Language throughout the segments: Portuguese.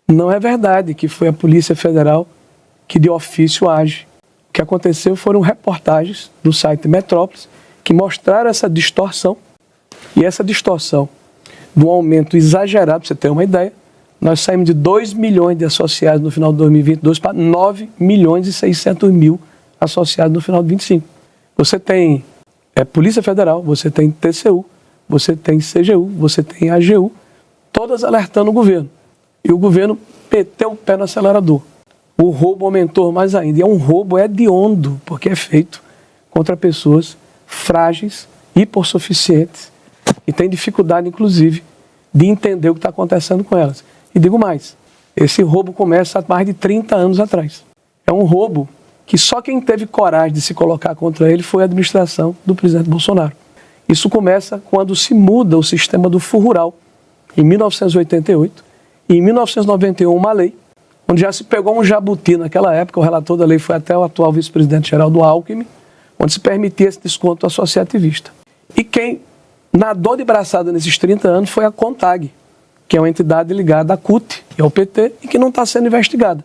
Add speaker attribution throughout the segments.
Speaker 1: Não é verdade que foi a Polícia Federal que de ofício age. O que aconteceu foram reportagens do site Metrópolis que mostraram essa distorção, e essa distorção do aumento exagerado, para você ter uma ideia, nós saímos de 2 milhões de associados no final de 2022 para 9 milhões e 600 mil associados no final de 2025. Você tem Polícia Federal, você tem TCU, você tem CGU, você tem AGU, todas alertando o governo. E o governo meteu o pé no acelerador. O roubo aumentou mais ainda. E é um roubo hediondo, porque é feito contra pessoas frágeis, hipossuficientes, e tem dificuldade, inclusive, de entender o que está acontecendo com elas. E digo mais, esse roubo começa há mais de 30 anos atrás. É um roubo que só quem teve coragem de se colocar contra ele foi a administração do presidente Bolsonaro. Isso começa quando se muda o sistema do Fundo Rural, em 1988, e em 1991 uma lei, onde já se pegou um jabuti naquela época, o relator da lei foi até o atual vice-presidente Geraldo Alckmin, onde se permitia esse desconto associativista. E quem nadou de braçada nesses 30 anos foi a CONTAG, que é uma entidade ligada à CUT e ao PT e que não está sendo investigada.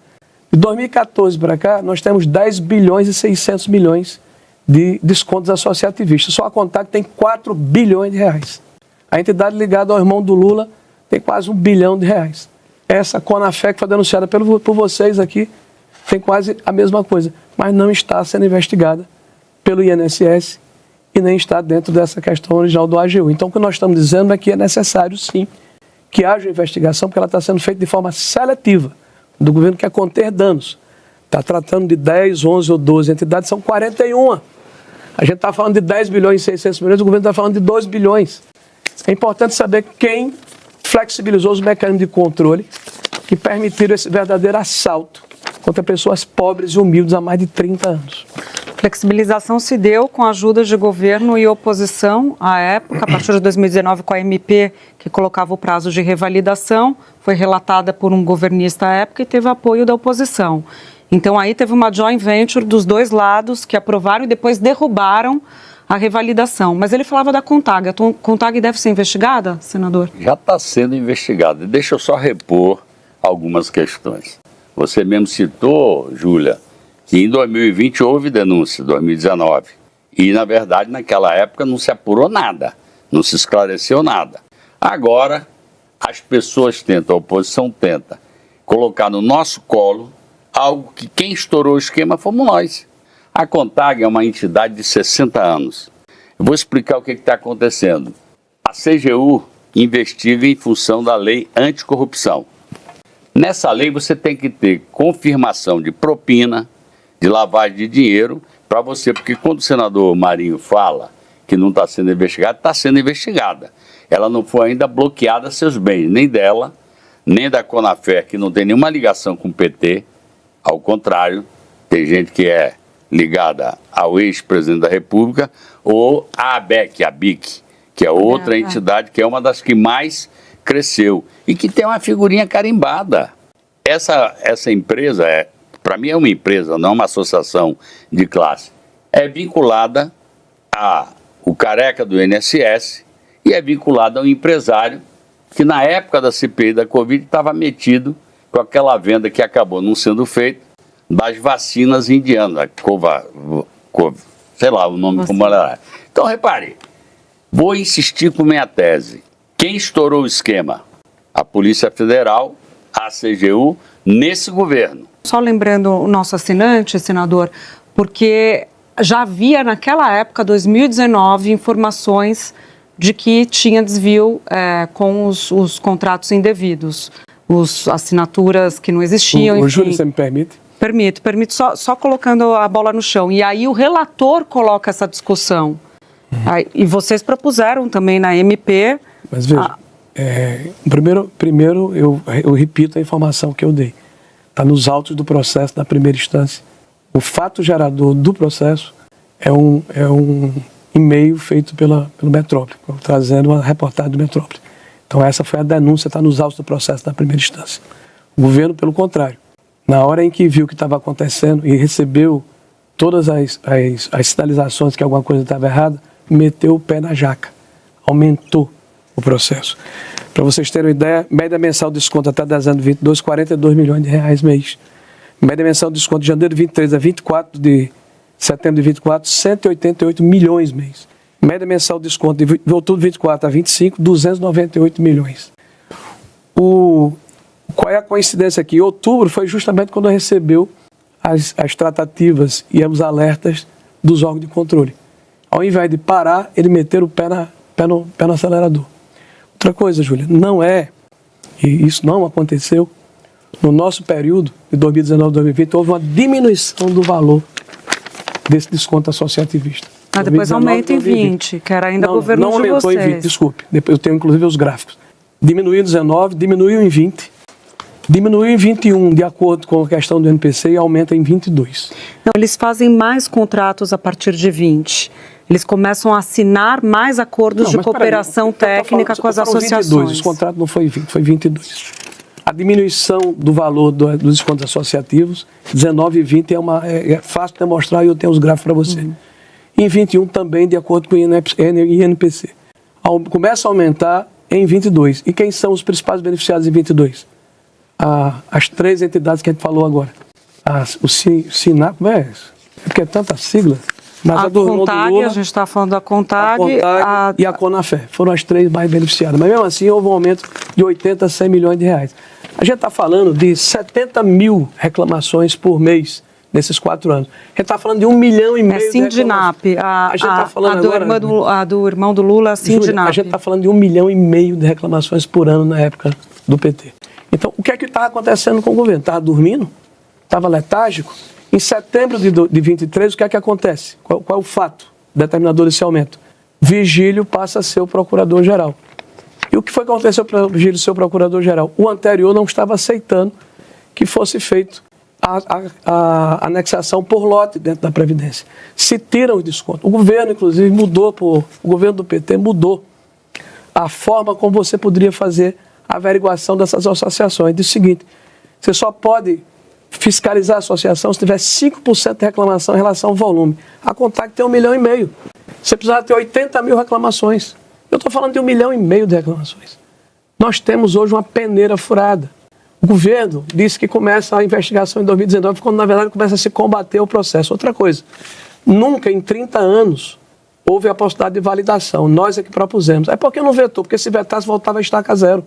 Speaker 1: De 2014 para cá, nós temos 10 bilhões e 600 milhões de descontos associativistas. Só a CONTAG tem 4 bilhões de reais. A entidade ligada ao irmão do Lula tem quase 1 bilhão de reais. Essa CONAFE, que foi denunciada por vocês aqui, tem quase a mesma coisa, mas não está sendo investigada pelo INSS e nem está dentro dessa questão original do AGU. Então, o que nós estamos dizendo é que é necessário, sim, que haja investigação, porque ela está sendo feita de forma seletiva. Do governo quer conter danos. Está tratando de 10, 11 ou 12 entidades, são 41. A gente está falando de 10 bilhões e 600 milhões, o governo está falando de 2 bilhões. É importante saber quem flexibilizou os mecanismos de controle que permitiram esse verdadeiro assalto contra pessoas pobres e humildes há mais de 30 anos.
Speaker 2: Flexibilização se deu com a ajuda de governo e oposição à época, a partir de 2019 com a MP, que colocava o prazo de revalidação, foi relatada por um governista à época e teve apoio da oposição. Então aí teve uma joint venture dos dois lados que aprovaram e depois derrubaram a revalidação. Mas ele falava da CONTAG. A CONTAG deve ser investigada, senador?
Speaker 3: Já está sendo investigada. Deixa eu só repor algumas questões. Você mesmo citou, Júlia, que em 2020 houve denúncia, 2019. E, na verdade, naquela época não se apurou nada, não se esclareceu nada. Agora, as pessoas tentam, a oposição tenta, colocar no nosso colo algo que quem estourou o esquema fomos nós. A CONTAG é uma entidade de 60 anos. Eu vou explicar o que está acontecendo. A CGU investiga em função da lei anticorrupção. Nessa lei você tem que ter confirmação de propina, de lavagem de dinheiro para você, porque quando o senador Marinho fala que não está sendo investigada, está sendo investigada. Ela não foi ainda bloqueada seus bens, nem dela, nem da CONAFE, que não tem nenhuma ligação com o PT, ao contrário, tem gente que é ligada ao ex-presidente da República, ou a ABEC, a BIC, que é outra entidade, que é uma das que mais cresceu, e que tem uma figurinha carimbada. Essa empresa para mim é uma empresa, não uma associação de classe. É vinculada ao careca do INSS e é vinculada ao empresário que na época da CPI da Covid estava metido com aquela venda que acabou não sendo feita das vacinas indianas, sei lá o nome como ela é. Então repare, vou insistir com minha tese. Quem estourou o esquema? A Polícia Federal, a CGU, nesse governo.
Speaker 2: Só lembrando o nosso assinante, senador, porque já havia naquela época, 2019, informações de que tinha desvio com os contratos indevidos, as assinaturas que não existiam.
Speaker 1: Júlio, você me permite?
Speaker 2: Permito, só colocando a bola no chão. E aí o relator coloca essa discussão. Aí, e vocês propuseram também na MP...
Speaker 1: Mas veja, primeiro eu repito a informação que eu dei. Está nos autos do processo da primeira instância. O fato gerador do processo é um e-mail feito pelo Metrópole, trazendo uma reportagem do Metrópole. Então essa foi a denúncia, está nos autos do processo da primeira instância. O governo, pelo contrário, na hora em que viu o que estava acontecendo e recebeu todas as sinalizações que alguma coisa estava errada, meteu o pé na jaca, aumentou o processo. Para vocês terem uma ideia, média mensal de desconto até dezembro de 22, 42 milhões de reais mês. Média mensal de desconto de janeiro de 23 a 24 de setembro de 24, 188 milhões mês. Média mensal de desconto de outubro de 24 a 25, 298 milhões. Qual é a coincidência aqui? Outubro foi justamente quando recebeu as tratativas e os alertas dos órgãos de controle. Ao invés de parar, ele meteu o pé no acelerador. Outra coisa, Júlia, e isso não aconteceu, no nosso período de 2019 a 2020, houve uma diminuição do valor desse desconto associativista.
Speaker 2: Mas depois aumenta em 20, que era ainda governo de vocês. Não aumentou em 20,
Speaker 1: desculpe. Depois eu tenho inclusive os gráficos. Diminuiu em 19, diminuiu em 20, diminuiu em 21, de acordo com a questão do NPC, e aumenta em 22.
Speaker 2: Não, eles fazem mais contratos a partir de 20. Eles começam a assinar mais acordos de cooperação técnica com as associações.
Speaker 1: 22, os contratos não foi 20, foi 22. A diminuição do valor dos descontos associativos, 19 e 20 é fácil de demonstrar e eu tenho os gráficos para você. Em 21 também, de acordo com o INPC. Começa a aumentar em 22. E quem são os principais beneficiados em 22? As três entidades que a gente falou agora. O SINAP, porque é tanta sigla. Mas
Speaker 2: a do CONTAG, Lula, a gente está falando da CONTAG,
Speaker 1: e a CONAFé. Foram as três mais beneficiadas. Mas mesmo assim houve um aumento de 80 a 100 milhões de reais. A gente está falando de 70 mil reclamações por mês nesses 4 anos. A gente está falando de 1,5 milhão de reclamações.
Speaker 2: É Sindinap. A do irmão do Lula, a Sindinap.
Speaker 1: A gente está falando de 1,5 milhão de reclamações por ano na época do PT. Então, o que é que estava acontecendo com o governo? Estava dormindo? Estava letárgico? Em setembro de 23, o que é que acontece? Qual é o fato determinador desse aumento? Vigílio passa a ser o procurador-geral. E o que foi que aconteceu para o Vigílio ser o procurador-geral? O anterior não estava aceitando que fosse feito a anexação por lote dentro da Previdência. Se tiram os descontos. O governo, inclusive, o governo do PT mudou a forma como você poderia fazer a averiguação dessas associações. Diz o seguinte, você só pode fiscalizar a associação se tiver 5% de reclamação em relação ao volume. A CONTAG tem 1,5 milhão. Você precisava ter 80 mil reclamações. Eu estou falando de 1,5 milhão de reclamações. Nós temos hoje uma peneira furada. O governo disse que começa a investigação em 2019, quando na verdade começa a se combater o processo. Outra coisa, nunca em 30 anos houve a possibilidade de validação. Nós é que propusemos. É porque não vetou, porque se vetasse voltava a estaca zero.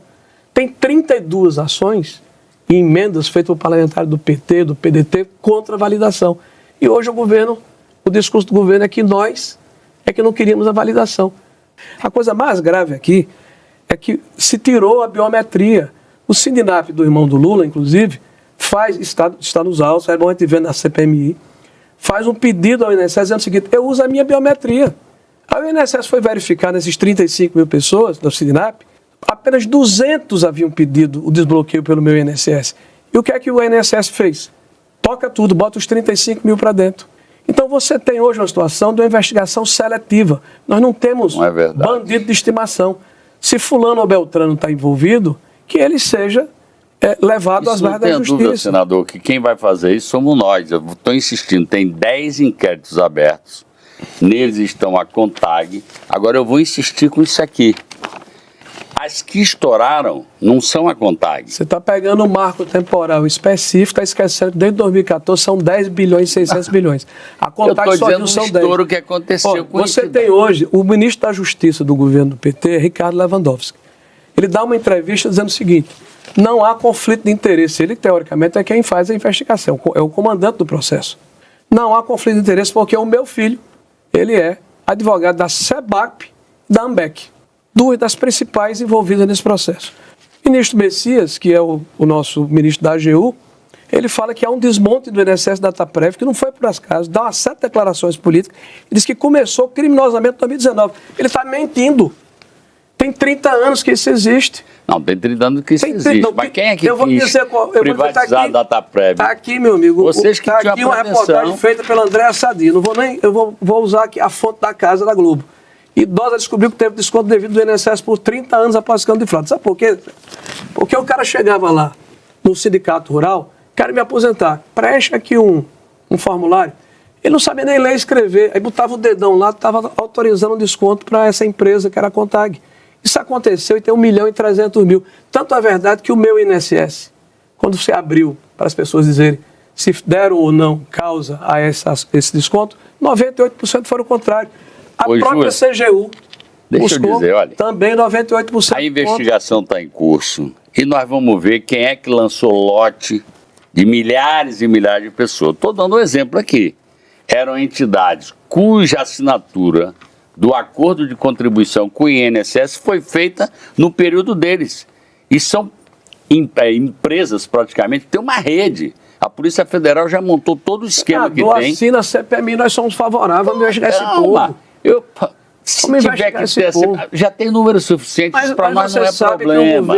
Speaker 1: Tem 32 ações e emendas feitas por parlamentares do PT, do PDT, contra a validação. E hoje o discurso do governo é que nós é que não queríamos a validação. A coisa mais grave aqui é que se tirou a biometria. O Sindinap do irmão do Lula, inclusive, está nos autos, é bom a gente ver na CPMI, faz um pedido ao INSS dizendo o seguinte, eu uso a minha biometria. Aí o INSS foi verificar nessas 35 mil pessoas do Sindinap, apenas 200 haviam pedido o desbloqueio pelo meu INSS. E o que é que o INSS fez? Toca tudo, bota os 35 mil para dentro. Então você tem hoje uma situação de uma investigação seletiva. Nós não temos bandido de estimação. Se fulano ou beltrano está envolvido, que ele seja levado às barras da justiça. Não tenho dúvida,
Speaker 3: senador, que quem vai fazer isso somos nós. Eu estou insistindo, tem 10 inquéritos abertos. Neles estão a CONTAG. Agora eu vou insistir com isso aqui. As que estouraram não são a CONTAG.
Speaker 1: Você está pegando um marco temporal específico, está esquecendo que desde 2014 são 10 bilhões e 600 bilhões. A CONTAG só não são 10. Eu estou dizendo o
Speaker 3: que aconteceu com isso.
Speaker 1: Você tem hoje o ministro da Justiça do governo do PT, Ricardo Lewandowski. Ele dá uma entrevista dizendo o seguinte, não há conflito de interesse. Ele, teoricamente, é quem faz a investigação, é o comandante do processo. Não há conflito de interesse porque o meu filho, ele é advogado da SEBAP e da AMBEC. 2 das principais envolvidas nesse processo. O ministro Messias, que é o nosso ministro da AGU, ele fala que há um desmonte do INSS Dataprev, que não foi por acaso, dá uma série de declarações políticas, e diz que começou criminosamente em 2019. Ele está mentindo. Tem 30 anos que isso existe.
Speaker 3: Não, tem 30 anos que isso existe. Mas quem é que quis privatizar a Dataprev?
Speaker 1: Está aqui, meu amigo.
Speaker 3: Vocês que
Speaker 1: está aqui uma reportagem feita pela Andréa Sadi. Eu vou usar aqui a fonte da casa da Globo. Idosa descobriu que teve desconto devido do INSS por 30 anos após escândalo de fraude. Sabe por quê? Porque o cara chegava lá no sindicato rural, quero me aposentar, preenche aqui um formulário. Ele não sabia nem ler e escrever. Aí botava o dedão lá, estava autorizando um desconto para essa empresa que era a CONTAG. Isso aconteceu e tem 1.300.000. Tanto é verdade que o meu INSS, quando você abriu para as pessoas dizerem se deram ou não causa a esse desconto, 98% foram contrário. A própria CGU
Speaker 3: deixa eu dizer, olha,
Speaker 1: também 98%.
Speaker 3: A investigação está em curso e nós vamos ver quem é que lançou lote de milhares e milhares de pessoas. Estou dando um exemplo aqui. Eram entidades cuja assinatura do acordo de contribuição com o INSS foi feita no período deles. E são empresas, praticamente, tem uma rede. A Polícia Federal já montou todo o esquema que tem.
Speaker 1: Assina a CPMI, nós somos favoráveis a investigar esse povo.
Speaker 3: Se tiver que ter, já tem número suficiente, isso para nós não é problema.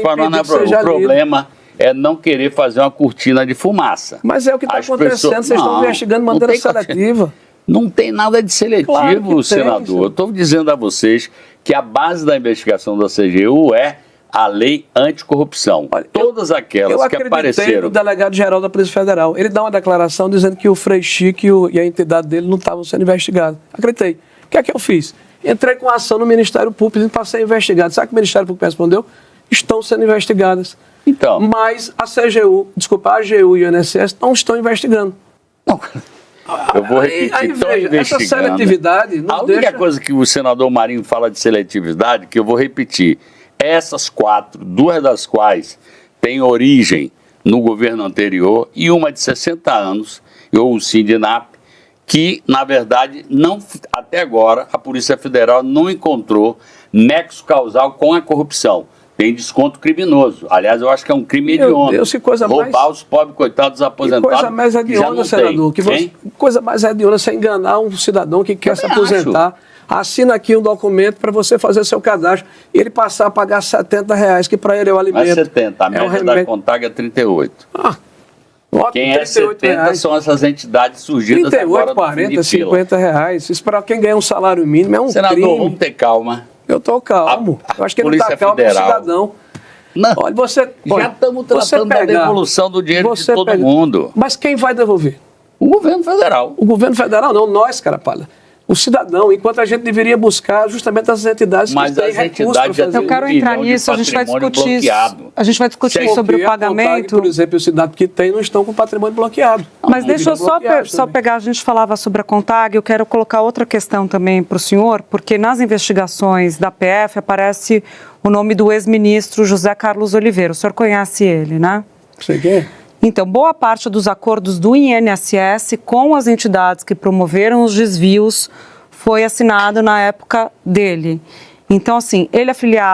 Speaker 3: Para nós não é problema. O problema é não querer fazer uma cortina de fumaça.
Speaker 1: Mas é o que está acontecendo, vocês estão investigando de maneira seletiva.
Speaker 3: Não tem nada de seletivo, senador. Eu estou dizendo a vocês que a base da investigação da CGU é a lei anticorrupção. Olha, todas aquelas que apareceram.
Speaker 1: O delegado-geral da Polícia Federal, ele dá uma declaração dizendo que o Frei Chico e a entidade dele não estavam sendo investigados. Acreditei. O que é que eu fiz? Entrei com ação no Ministério Público para ser investigado. Sabe o que o Ministério Público respondeu? Estão sendo investigadas.
Speaker 3: Então.
Speaker 1: Mas a CGU, desculpa, a AGU e o INSS não estão investigando.
Speaker 3: Não. Eu vou repetir, estão investigando.
Speaker 1: Essa seletividade não
Speaker 3: A única coisa que o senador Marinho fala de seletividade, que eu vou repetir, essas 4, 2 das quais têm origem no governo anterior e uma de 60 anos, ou o Sindinap, que, na verdade, não, até agora, a Polícia Federal não encontrou nexo causal com a corrupção. Tem desconto criminoso. Aliás, eu acho que é um crime hediondo.
Speaker 1: Deus, que coisa
Speaker 3: roubar os pobres, coitados, aposentados.
Speaker 1: Que coisa mais hedionda, senador. Coisa mais hedionda você enganar um cidadão que quer se aposentar. Assina aqui um documento para você fazer seu cadastro e ele passar a pagar R$70, que para ele é o alimento.
Speaker 3: Mas 70, a média da Contag é 38. Quem é 70 são essas entidades surgidas
Speaker 1: 38,
Speaker 3: agora
Speaker 1: 40, R$50. Isso para quem ganha um salário mínimo é um
Speaker 3: Senador,
Speaker 1: crime.
Speaker 3: Vamos ter calma.
Speaker 1: Eu estou calmo. Eu acho que ele não está calmo, é o cidadão.
Speaker 3: Não,
Speaker 1: olha,
Speaker 3: já estamos tratando da devolução do dinheiro de todo mundo.
Speaker 1: Mas quem vai devolver?
Speaker 3: O governo federal.
Speaker 1: O governo federal não, nós, Carapalha. O cidadão, enquanto a gente deveria buscar justamente essas entidades
Speaker 3: que têm recursos para fazer.
Speaker 2: Eu quero entrar nisso, a gente vai discutir isso. A gente vai discutir sobre o pagamento.
Speaker 1: Por exemplo, os cidadãos que têm não estão com o patrimônio bloqueado.
Speaker 2: Mas deixa eu só pegar, a gente falava sobre a Contag, eu quero colocar outra questão também para o senhor, porque nas investigações da PF aparece o nome do ex-ministro José Carlos Oliveira. O senhor conhece ele, né?
Speaker 1: Sei quem é.
Speaker 2: Então, boa parte dos acordos do INSS com as entidades que promoveram os desvios foi assinado na época dele. Então, assim, ele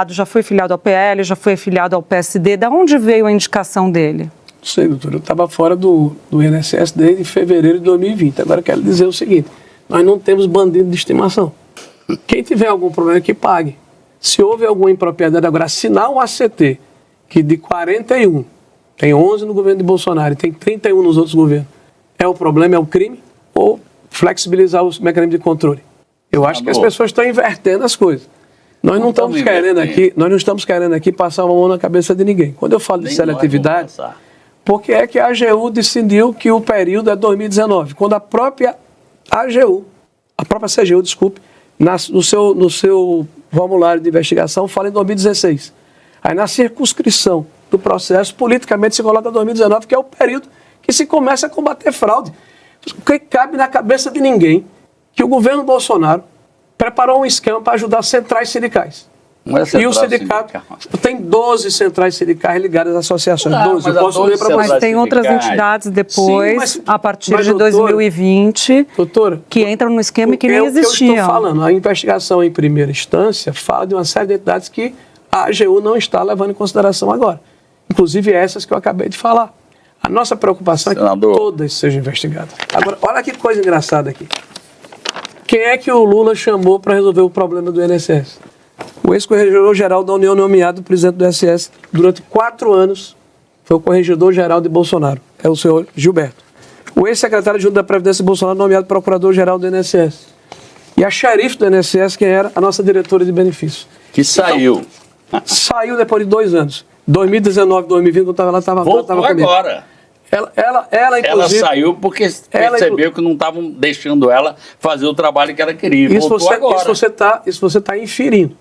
Speaker 2: já foi filiado ao PL, já foi filiado ao PSD. Da onde veio a indicação dele?
Speaker 1: Não sei, doutor. Eu estava fora do INSS desde fevereiro de 2020. Agora, eu quero dizer o seguinte. Nós não temos bandido de estimação. Quem tiver algum problema, que pague. Se houve alguma impropriedade, agora, assinar um ACT, que de 41... tem 11 no governo de Bolsonaro e tem 31 nos outros governos. É o problema, é o crime? Ou flexibilizar os mecanismos de controle? Eu acho que as pessoas estão invertendo as coisas. Nós não estamos querendo aqui passar uma mão na cabeça de ninguém. Quando eu falo de seletividade, porque é que a AGU decidiu que o período é 2019, quando a própria CGU, desculpe, no seu formulário de investigação fala em 2016. Aí na circunscrição do processo, politicamente se coloca 2019, que é o período que se começa a combater fraude. Que cabe na cabeça de ninguém que o governo Bolsonaro preparou um esquema para ajudar centrais sindicais. E o sindicato tem 12 centrais sindicais ligadas às associações. 12, eu posso ler para vocês.
Speaker 2: Mas tem outras entidades depois, a partir de 2020, doutora, que entram no esquema que nem existiam.
Speaker 1: Eu estou falando, a investigação em primeira instância fala de uma série de entidades que a AGU não está levando em consideração agora. Inclusive essas que eu acabei de falar. A nossa preocupação é que todas sejam investigadas. Agora, olha que coisa engraçada aqui. Quem é que o Lula chamou para resolver o problema do INSS? O ex-corregedor-geral da União nomeado presidente do INSS durante 4 anos foi o corregedor-geral de Bolsonaro, é o senhor Gilberto. O ex-secretário junto da Previdência de Bolsonaro nomeado procurador-geral do INSS. E a xerife do INSS, quem era? A nossa diretora de benefícios.
Speaker 3: Que saiu.
Speaker 1: Então, saiu depois de 2 anos. 2019, 2020, quando ela estava comigo.
Speaker 3: Voltou agora.
Speaker 1: Ela, inclusive...
Speaker 3: Ela saiu porque percebeu que não estavam deixando ela fazer o trabalho que ela queria.
Speaker 1: Isso você está inferindo.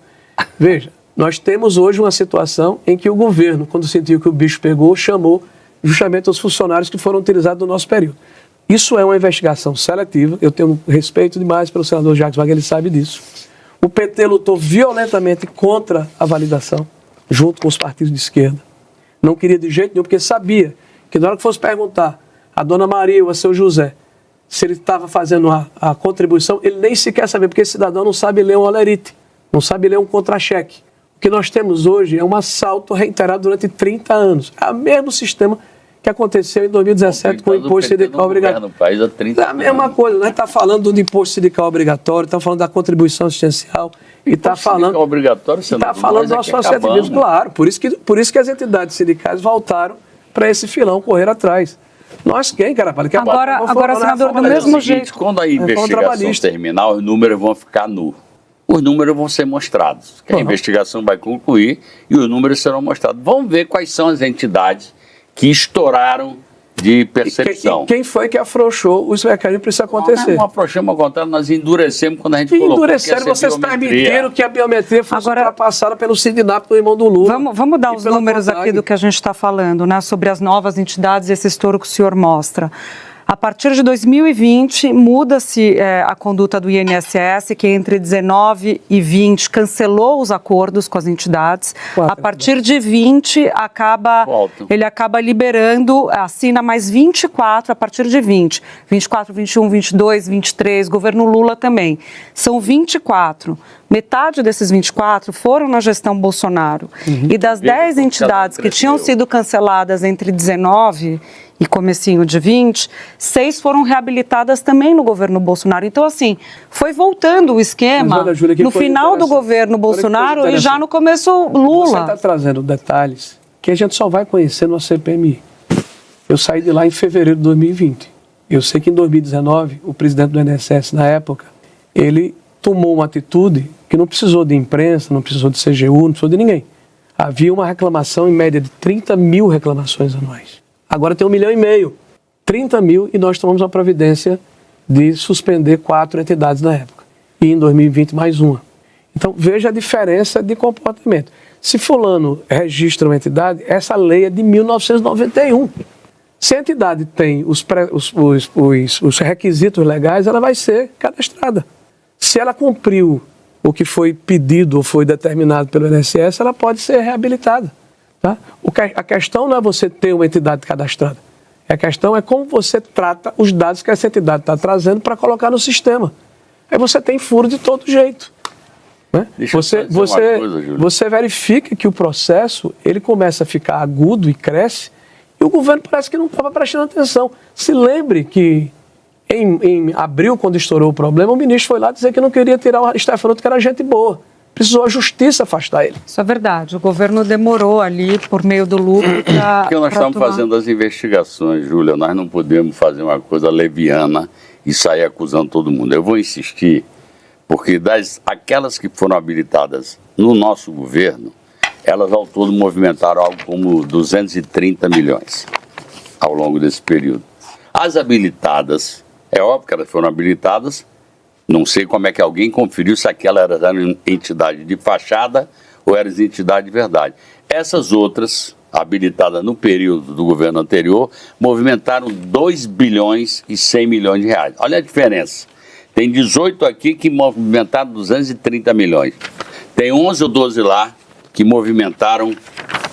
Speaker 1: Veja, nós temos hoje uma situação em que o governo, quando sentiu que o bicho pegou, chamou justamente os funcionários que foram utilizados no nosso período. Isso é uma investigação seletiva, eu tenho respeito demais pelo senador Jacques Wagner, ele sabe disso. O PT lutou violentamente contra a validação, junto com os partidos de esquerda. Não queria de jeito nenhum, porque sabia que na hora que fosse perguntar a dona Maria ou a seu José se ele estava fazendo a contribuição, ele nem sequer sabia, porque esse cidadão não sabe ler um olerite, não sabe ler um contra-cheque. O que nós temos hoje é um assalto reiterado durante 30 anos. É o mesmo sistema que aconteceu em 2017 com o imposto sindical obrigatório. É a mesma coisa, nós estamos falando do imposto sindical obrigatório, estamos falando da contribuição assistencial, e está falando
Speaker 3: obrigatório, está
Speaker 1: falando do nosso associativismo, claro. Por isso que as entidades sindicais voltaram para esse filão correr atrás. Nós quem, cara?
Speaker 2: Agora, senador, do mesmo jeito.
Speaker 3: Quando a investigação terminar, os números vão ficar nus. Os números vão ser mostrados. A investigação vai concluir e os números serão mostrados. Vamos ver quais são as entidades que estouraram de percepção.
Speaker 1: Quem foi que afrouxou os mecanismos para isso acontecer?
Speaker 3: Não afrouxamos, ao contrário, nós endurecemos quando a gente colocou.
Speaker 1: Endureceram, vocês permitiram que a biometria fosse ultrapassada pelo Sindicato do irmão do Lula.
Speaker 2: Vamos dar os números aqui do que a gente está falando, né, sobre as novas entidades e esse estouro que o senhor mostra. A partir de 2020, muda-se a conduta do INSS, que entre 19 e 20 cancelou os acordos com as entidades. A partir de 20, ele acaba liberando, assina mais 24 a partir de 20. 24, 21, 22, 23, governo Lula também. São 24. Metade desses 24 foram na gestão Bolsonaro. E das 10 entidades que tinham sido canceladas entre 19 e comecinho de 20, 6 foram reabilitadas também no governo Bolsonaro. Então, assim, foi voltando o esquema olha, Júlia, no final do governo Bolsonaro e já no começo Lula.
Speaker 1: Você está trazendo detalhes que a gente só vai conhecer no CPMI. Eu saí de lá em fevereiro de 2020. Eu sei que em 2019, o presidente do INSS, na época, ele tomou uma atitude que não precisou de imprensa, não precisou de CGU, não precisou de ninguém. Havia uma reclamação em média de 30 mil reclamações anuais. Agora tem 1,5 milhão. 30 mil e nós tomamos a providência de suspender 4 entidades na época. E em 2020 mais uma. Então veja a diferença de comportamento. Se fulano registra uma entidade, essa lei é de 1991. Se a entidade tem os requisitos legais, ela vai ser cadastrada. Se ela cumpriu o que foi pedido ou foi determinado pelo INSS, ela pode ser reabilitada. Tá? A questão não é você ter uma entidade cadastrada. A questão é como você trata os dados que essa entidade está trazendo para colocar no sistema. Aí você tem furo de todo jeito. Né? Você verifica que o processo ele começa a ficar agudo e cresce, e o governo parece que não estava prestando atenção. Se lembre que em abril, quando estourou o problema, o ministro foi lá dizer que não queria tirar o Stefanuto, que era gente boa. Precisou a justiça afastar ele.
Speaker 2: Isso é verdade. O governo demorou ali, por meio do lucro, para...
Speaker 3: Porque nós estamos fazendo as investigações, Júlia. Nós não podemos fazer uma coisa leviana e sair acusando todo mundo. Eu vou insistir, porque aquelas que foram habilitadas no nosso governo, elas ao todo movimentaram algo como 230 milhões ao longo desse período. As habilitadas, é óbvio que elas foram habilitadas. Não sei como é que alguém conferiu se aquela era entidade de fachada ou era entidade de verdade. Essas outras, habilitadas no período do governo anterior, movimentaram 2 bilhões e 100 milhões de reais. Olha a diferença. Tem 18 aqui que movimentaram 230 milhões. Tem 11 ou 12 lá que movimentaram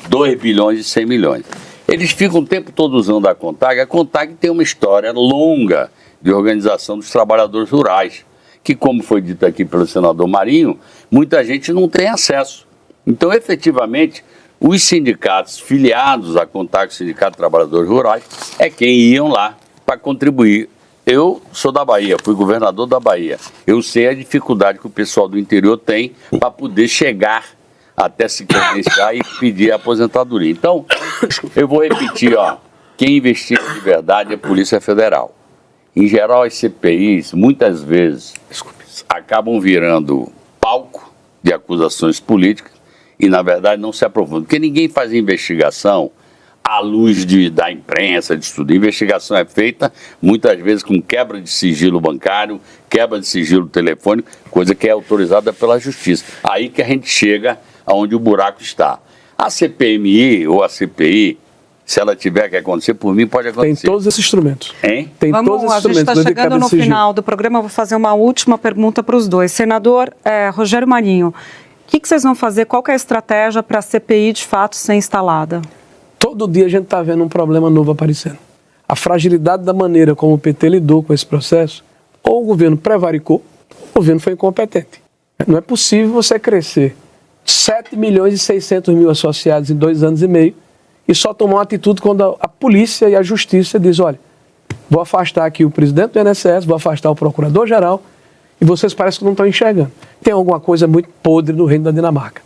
Speaker 3: 2 bilhões e 100 milhões. Eles ficam o tempo todo usando a CONTAG. A CONTAG tem uma história longa de organização dos trabalhadores rurais, que, como foi dito aqui pelo senador Marinho, muita gente não tem acesso. Então, efetivamente, os sindicatos filiados à CONTAG, Sindicato de Trabalhadores Rurais, é quem iam lá para contribuir. Eu sou da Bahia, fui governador da Bahia. Eu sei a dificuldade que o pessoal do interior tem para poder chegar até se credenciar e pedir a aposentadoria. Então, eu vou repetir, quem investiga de verdade é a Polícia Federal. Em geral, as CPIs, muitas vezes, acabam virando palco de acusações políticas e, na verdade, não se aprofundam. Porque ninguém faz investigação à luz da imprensa, de tudo. A investigação é feita, muitas vezes, com quebra de sigilo bancário, quebra de sigilo telefônico, coisa que é autorizada pela Justiça. Aí que a gente chega aonde o buraco está. A CPMI ou a CPI, se ela tiver que acontecer, por mim pode acontecer.
Speaker 1: Tem todos esses instrumentos.
Speaker 3: Hein?
Speaker 1: Tem todos esses
Speaker 2: a gente
Speaker 1: instrumentos.
Speaker 2: está chegando no final do programa, eu vou fazer uma última pergunta para os dois. Senador Rogério Marinho, o que vocês vão fazer? Qual que é a estratégia para a CPI, de fato, ser instalada?
Speaker 1: Todo dia a gente está vendo um problema novo aparecendo. A fragilidade da maneira como o PT lidou com esse processo, ou o governo prevaricou, ou o governo foi incompetente. Não é possível você crescer 7 milhões e 600 mil associados em 2 anos e meio e só tomar uma atitude quando a polícia e a justiça diz, olha, vou afastar aqui o presidente do INSS, vou afastar o procurador-geral, e vocês parecem que não estão enxergando. Tem alguma coisa muito podre no reino da Dinamarca.